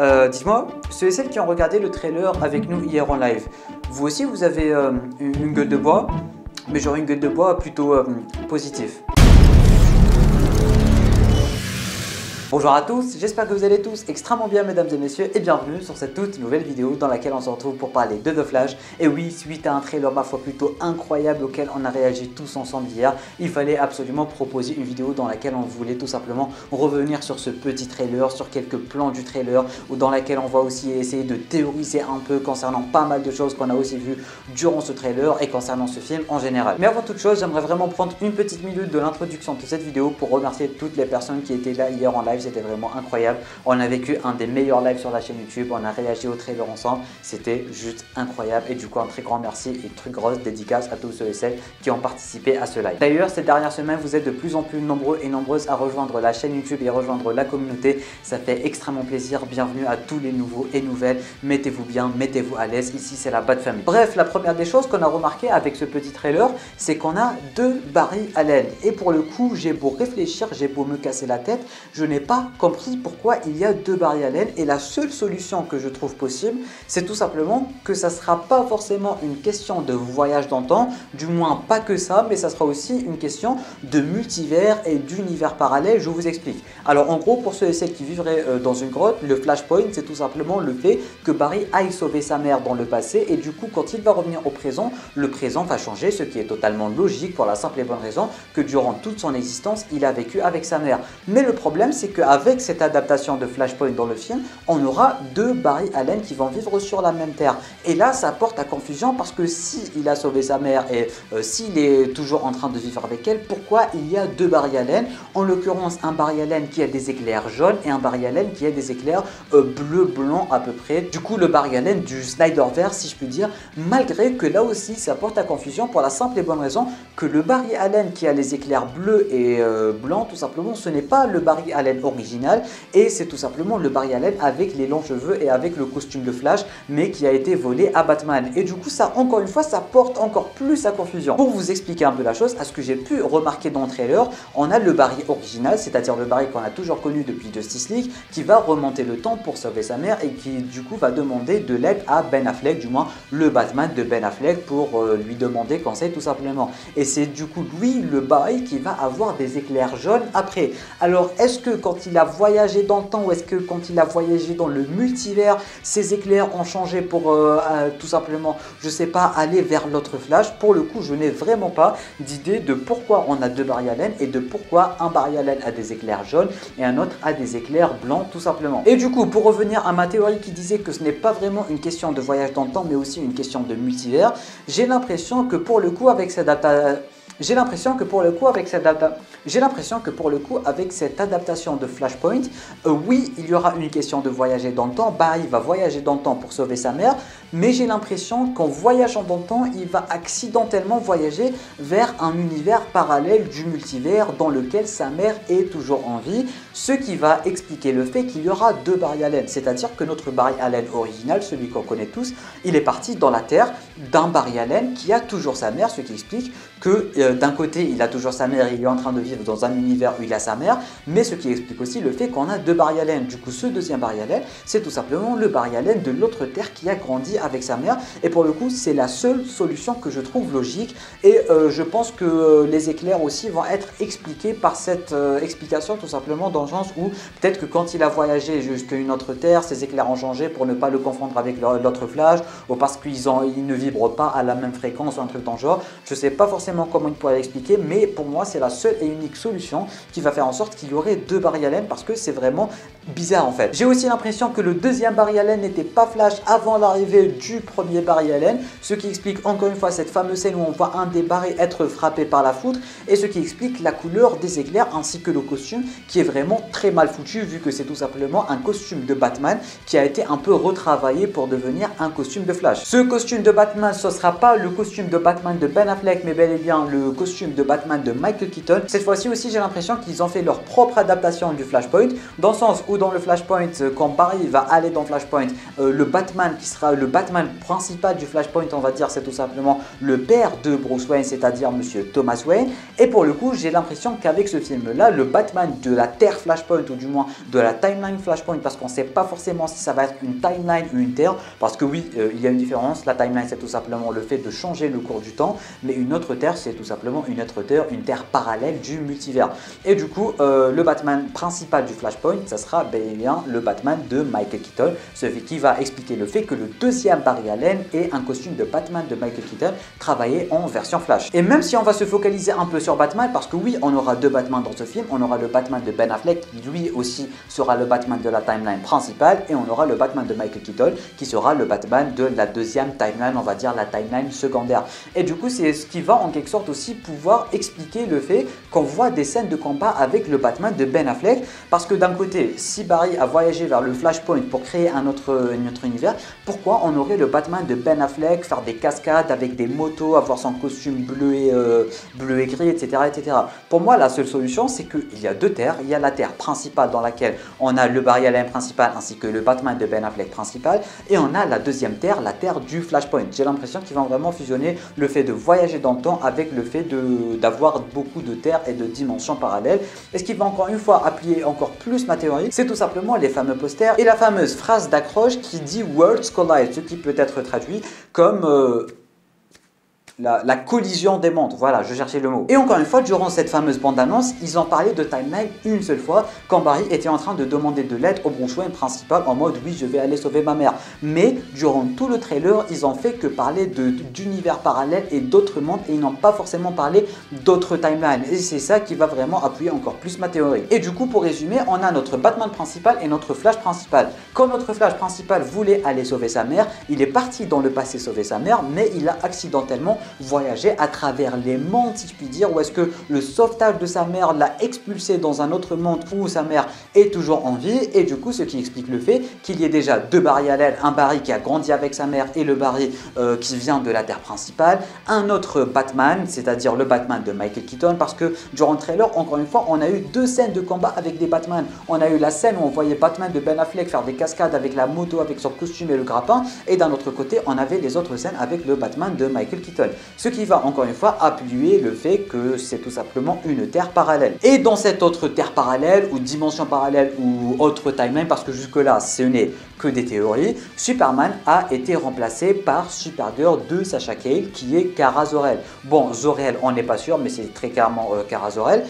Dites-moi, ceux et celles qui ont regardé le trailer avec nous hier en live, vous aussi vous avez une gueule de bois, mais genre une gueule de bois plutôt positive. Bonjour à tous, j'espère que vous allez tous extrêmement bien mesdames et messieurs et bienvenue sur cette toute nouvelle vidéo dans laquelle on se retrouve pour parler de The Flash. Et oui, suite à un trailer ma foi plutôt incroyable auquel on a réagi tous ensemble hier, il fallait absolument proposer une vidéo dans laquelle on voulait tout simplement revenir sur ce petit trailer, sur quelques plans du trailer, ou dans laquelle on va aussi essayer de théoriser un peu concernant pas mal de choses qu'on a aussi vues durant ce trailer et concernant ce film en général. Mais avant toute chose, j'aimerais vraiment prendre une petite minute de l'introduction de cette vidéo pour remercier toutes les personnes qui étaient là hier en live. C'était vraiment incroyable. On a vécu un des meilleurs lives sur la chaîne YouTube. On a réagi au trailer ensemble. C'était juste incroyable. Et du coup, un très grand merci et une très grosse dédicace à tous ceux et celles qui ont participé à ce live. D'ailleurs, ces dernières semaines, vous êtes de plus en plus nombreux et nombreuses à rejoindre la chaîne YouTube et à rejoindre la communauté. Ça fait extrêmement plaisir. Bienvenue à tous les nouveaux et nouvelles. Mettez-vous bien, mettez-vous à l'aise. Ici, c'est la Bat Family. Bref, la première des choses qu'on a remarqué avec ce petit trailer, c'est qu'on a deux Barry Allen. Et pour le coup, j'ai beau réfléchir, j'ai beau me casser la tête, je n'ai pas compris pourquoi il y a deux Barry Allen. Et la seule solution que je trouve possible, c'est tout simplement que ça ne sera pas forcément une question de voyage dans le temps, du moins pas que ça, mais ça sera aussi une question de multivers et d'univers parallèle. Je vous explique. Alors en gros, pour ceux et celles qui vivraient dans une grotte, le flashpoint, c'est tout simplement le fait que Barry aille sauver sa mère dans le passé et du coup, quand il va revenir au présent, le présent va changer, ce qui est totalement logique pour la simple et bonne raison que durant toute son existence, il a vécu avec sa mère. Mais le problème, c'est qu'avec cette adaptation de Flashpoint dans le film, on aura deux Barry Allen qui vont vivre sur la même terre. Et là, ça porte à confusion parce que s'il a sauvé sa mère et s'il est toujours en train de vivre avec elle, pourquoi il y a deux Barry Allen? En l'occurrence, un Barry Allen qui a des éclairs jaunes et un Barry Allen qui a des éclairs bleu-blanc à peu près. Du coup, le Barry Allen du Snyderverse, si je puis dire, malgré que là aussi, ça porte à confusion pour la simple et bonne raison que le Barry Allen qui a les éclairs bleus et blancs, tout simplement, ce n'est pas le Barry Allen original et c'est tout simplement le Barry Allen avec les longs cheveux et avec le costume de Flash, mais qui a été volé à Batman. Et du coup, ça, encore une fois, ça porte encore plus à confusion. Pour vous expliquer un peu la chose, à ce que j'ai pu remarquer dans le trailer, on a le Barry original, c'est-à-dire le Barry qu'on a toujours connu depuis Justice League, qui va remonter le temps pour sauver sa mère et qui du coup va demander de l'aide à Ben Affleck, du moins le Batman de Ben Affleck, pour lui demander conseil tout simplement. Et c'est du coup lui, le Barry, qui va avoir des éclairs jaunes après. Alors, est-ce que quand il a voyagé dans le temps ou est-ce que quand il a voyagé dans le multivers, ces éclairs ont changé pour tout simplement, je sais pas, aller vers l'autre Flash? Pour le coup, je n'ai vraiment pas d'idée de pourquoi on a deux Barry Allen et de pourquoi un Barry Allen a des éclairs jaunes et un autre a des éclairs blancs tout simplement. Et du coup, pour revenir à ma théorie qui disait que ce n'est pas vraiment une question de voyage dans le temps mais aussi une question de multivers, j'ai l'impression que pour le coup avec cette adaptation de Flashpoint, oui, il y aura une question de voyager dans le temps. Barry va voyager dans le temps pour sauver sa mère, mais j'ai l'impression qu'en voyageant dans le temps, il va accidentellement voyager vers un univers parallèle du multivers dans lequel sa mère est toujours en vie, ce qui va expliquer le fait qu'il y aura deux Barry Allen, c'est-à-dire que notre Barry Allen original, celui qu'on connaît tous, il est parti dans la Terre d'un Barry Allen qui a toujours sa mère, ce qui explique que d'un côté il a toujours sa mère et il est en train de vivre dans un univers où il a sa mère, mais ce qui explique aussi le fait qu'on a deux Barry Allen. Du coup, ce deuxième Barry Allen, c'est tout simplement le Barry Allen de l'autre Terre qui a grandi avec sa mère, et pour le coup c'est la seule solution que je trouve logique, et je pense que les éclairs aussi vont être expliqués par cette explication, tout simplement dans le sens où peut-être que quand il a voyagé jusqu'à une autre Terre, ses éclairs ont changé pour ne pas le confondre avec l'autre Flash, ou parce qu'ils ne vibrent pas à la même fréquence ou un truc dans le genre. Je sais pas forcément comment il pourrait l'expliquer, mais pour moi c'est la seule et unique solution qui va faire en sorte qu'il y aurait deux Barry Allen, parce que c'est vraiment bizarre en fait. J'ai aussi l'impression que le deuxième Barry Allen n'était pas Flash avant l'arrivée du premier Barry Allen, ce qui explique encore une fois cette fameuse scène où on voit un des Barry être frappé par la foudre, et ce qui explique la couleur des éclairs ainsi que le costume qui est vraiment très mal foutu, vu que c'est tout simplement un costume de Batman qui a été un peu retravaillé pour devenir un costume de Flash. Ce costume de Batman, ce sera pas le costume de Batman de Ben Affleck, mais bel et bien le costume de Batman de Michael Keaton. Cette fois-ci aussi, j'ai l'impression qu'ils ont fait leur propre adaptation du Flashpoint, dans le sens où dans le Flashpoint, quand Barry va aller dans Flashpoint, le Batman qui sera le Batman principal du Flashpoint, on va dire, c'est tout simplement le père de Bruce Wayne, c'est-à-dire Monsieur Thomas Wayne. Et pour le coup, j'ai l'impression qu'avec ce film-là, le Batman de la Terre Flashpoint, ou du moins de la timeline Flashpoint, parce qu'on ne sait pas forcément si ça va être une timeline ou une Terre, parce que oui, il y a une différence. La timeline, c'est tout simplement le fait de changer le cours du temps, mais une autre Terre, c'est tout simplement une autre Terre, une Terre parallèle du multivers. Et du coup, le Batman principal du Flashpoint, ça sera bien le Batman de Michael Keaton, ce qui va expliquer le fait que le deuxième Barry Allen ait un costume de Batman de Michael Keaton travaillé en version Flash. Et même si on va se focaliser un peu sur Batman, parce que oui, on aura deux Batman dans ce film, on aura le Batman de Ben Affleck, qui lui aussi sera le Batman de la timeline principale, et on aura le Batman de Michael Keaton, qui sera le Batman de la deuxième timeline, on va dire la timeline secondaire. Et du coup, c'est ce qui va en quelque sorte aussi pouvoir expliquer le fait qu'on voit des scènes de combat avec le Batman de Ben Affleck, parce que d'un côté, si Barry a voyagé vers le Flashpoint pour créer un autre univers, pourquoi on aurait le Batman de Ben Affleck faire des cascades avec des motos, avoir son costume bleu et gris, etc., etc. Pour moi, la seule solution, c'est qu'il y a deux terres. Il y a la terre principale dans laquelle on a le Barry Allen principal ainsi que le Batman de Ben Affleck principal, et on a la deuxième terre, la terre du Flashpoint. J'ai l'impression qu'ils vont vraiment fusionner le fait de voyager dans le temps avec le fait d'avoir beaucoup de terres et de dimensions parallèles. Et ce qui va encore une fois appuyer encore plus ma théorie, c'est tout simplement les fameux posters et la fameuse phrase d'accroche qui dit Worlds Collide, ce qui peut être traduit comme la collision des mondes, voilà, je cherchais le mot. Et encore une fois, durant cette fameuse bande-annonce, ils ont parlé de timeline une seule fois, quand Barry était en train de demander de l'aide au Bruce Wayne principal en mode oui, je vais aller sauver ma mère. Mais durant tout le trailer, ils ont fait que parler d'univers parallèles et d'autres mondes, et ils n'ont pas forcément parlé d'autres timelines. Et c'est ça qui va vraiment appuyer encore plus ma théorie. Et du coup, pour résumer, on a notre Batman principal et notre Flash principal. Quand notre Flash principal voulait aller sauver sa mère, il est parti dans le passé sauver sa mère, mais il a accidentellement voyager à travers les mondes, si je puis dire, ou est-ce que le sauvetage de sa mère l'a expulsé dans un autre monde où sa mère est toujours en vie, et du coup ce qui explique le fait qu'il y ait déjà deux Barry Allen, un Barry qui a grandi avec sa mère et le Barry qui vient de la Terre principale, un autre Batman, c'est-à-dire le Batman de Michael Keaton, parce que durant le trailer, encore une fois, on a eu deux scènes de combat avec des Batman. On a eu la scène où on voyait Batman de Ben Affleck faire des cascades avec la moto, avec son costume et le grappin, et d'un autre côté, on avait les autres scènes avec le Batman de Michael Keaton. Ce qui va encore une fois appuyer le fait que c'est tout simplement une terre parallèle. Et dans cette autre terre parallèle ou dimension parallèle ou autre timeline, parce que jusque là ce n'est que des théories, Superman a été remplacé par Supergirl de Sasha Calle qui est Kara Zor-El. Bon, Zor-El on n'est pas sûr, mais c'est très clairement Kara Zor-El.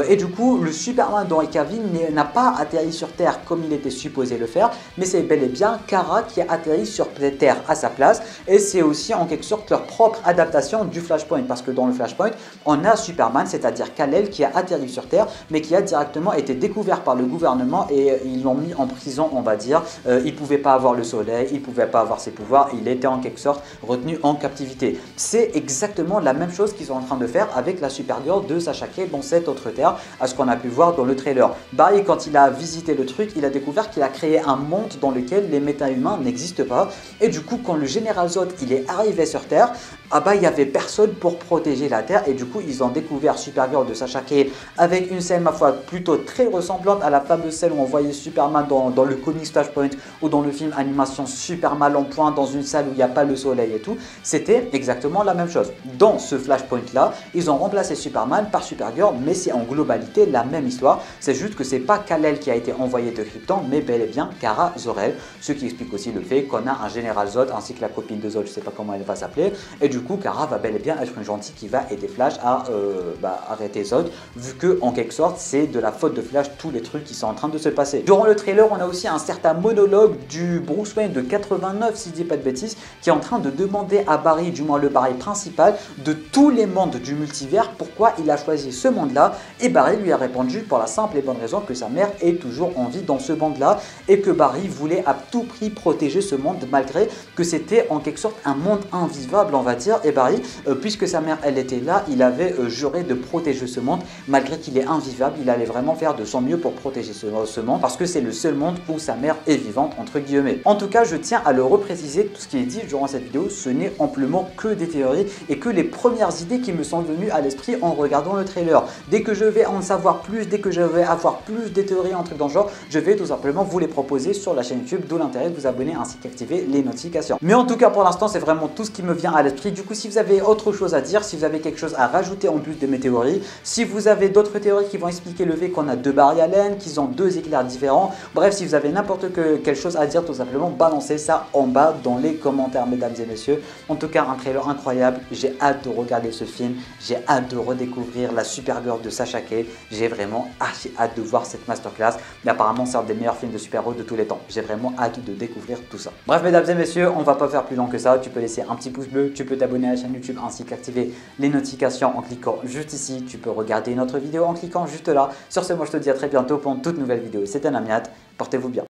Et du coup, le Superman d'Henry Cavill n'a pas atterri sur Terre comme il était supposé le faire, mais c'est bel et bien Kara qui a atterri sur Terre à sa place, et c'est aussi en quelque sorte leur propre adaptation du Flashpoint, parce que dans le Flashpoint, on a Superman, c'est-à-dire Kal-El, qui a atterri sur Terre, mais qui a directement été découvert par le gouvernement, et ils l'ont mis en prison, on va dire. Il ne pouvait pas avoir le soleil, il ne pouvait pas avoir ses pouvoirs, il était en quelque sorte retenu en captivité. C'est exactement la même chose qu'ils sont en train de faire avec la Supergirl de Sasha Calle dans cette autre Terre, à ce qu'on a pu voir dans le trailer. Barry, quand il a visité le truc, il a découvert qu'il a créé un monde dans lequel les méta-humains n'existent pas, et du coup, quand le général Zod il est arrivé sur Terre, ah bah il n'y avait personne pour protéger la Terre, et du coup ils ont découvert Supergirl de Sasha Calle avec une scène ma foi plutôt très ressemblante à la fameuse scène où on voyait Superman dans le comics Flashpoint ou dans le film animation super mal en point dans une salle où il n'y a pas le soleil et tout. C'était exactement la même chose. Dans ce Flashpoint là, ils ont remplacé Superman par Supergirl, mais c'est en globalité la même histoire. C'est juste que c'est pas Kal-El qui a été envoyé de Krypton, mais bel et bien Kara Zor-El, ce qui explique aussi le fait qu'on a un général Zod ainsi que la copine de Zod, je sais pas comment elle va s'appeler, et du coup Kara va bel et bien être une gentille qui va aider Flash à arrêter Zod, vu que en quelque sorte c'est de la faute de Flash tous les trucs qui sont en train de se passer. Durant le trailer, on a aussi un certain monologue du Bruce Wayne de 89, si je dis pas de bêtises, qui est en train de demander à Barry, du moins le Barry principal, de tous les mondes du multivers, pourquoi il a choisi ce monde-là, et Barry lui a répondu pour la simple et bonne raison que sa mère est toujours en vie dans ce monde-là, et que Barry voulait à tout prix protéger ce monde, malgré que c'était en quelque sorte un monde invivable, on va dire, et Barry, puisque sa mère elle était là, il avait juré de protéger ce monde, malgré qu'il est invivable, il allait vraiment faire de son mieux pour protéger ce monde, parce que c'est le seul monde où sa mère est vivante, entre guillemets. En tout cas, je tiens à le repréciser, tout ce qui est dit durant cette vidéo, ce n'est amplement que des théories, et que les premières idées qui me sont venues à l'esprit en regardant le trailer. Dès que je vais en savoir plus, dès que je vais avoir plus de théories, un truc dans le genre, je vais tout simplement vous les proposer sur la chaîne YouTube, d'où l'intérêt de vous abonner ainsi qu'activer les notifications. Mais en tout cas pour l'instant c'est vraiment tout ce qui me vient à l'esprit. Du coup si vous avez autre chose à dire, si vous avez quelque chose à rajouter en plus de mes théories, si vous avez d'autres théories qui vont expliquer le fait qu'on a deux Barry Allen, qu'ils ont deux éclairs différents, bref si vous avez n'importe quelle chose à dire, tout simplement balancez ça en bas dans les commentaires mesdames et messieurs. En tout cas un trailer incroyable, j'ai hâte de regarder ce film, j'ai hâte de redécouvrir la Supergirl de Sasha Calle, j'ai vraiment archi hâte de voir cette masterclass. Mais apparemment c'est un des meilleurs films de super-héros de tous les temps, j'ai vraiment hâte de découvrir tout ça. Bref mesdames et messieurs, on va pas faire plus long que ça, tu peux laisser un petit pouce bleu, tu peux t'abonner à la chaîne YouTube ainsi qu'activer les notifications en cliquant juste ici, tu peux regarder une autre vidéo en cliquant juste là. Sur ce moi je te dis à très bientôt pour une toute nouvelle vidéo, c'était Namiat, portez-vous bien.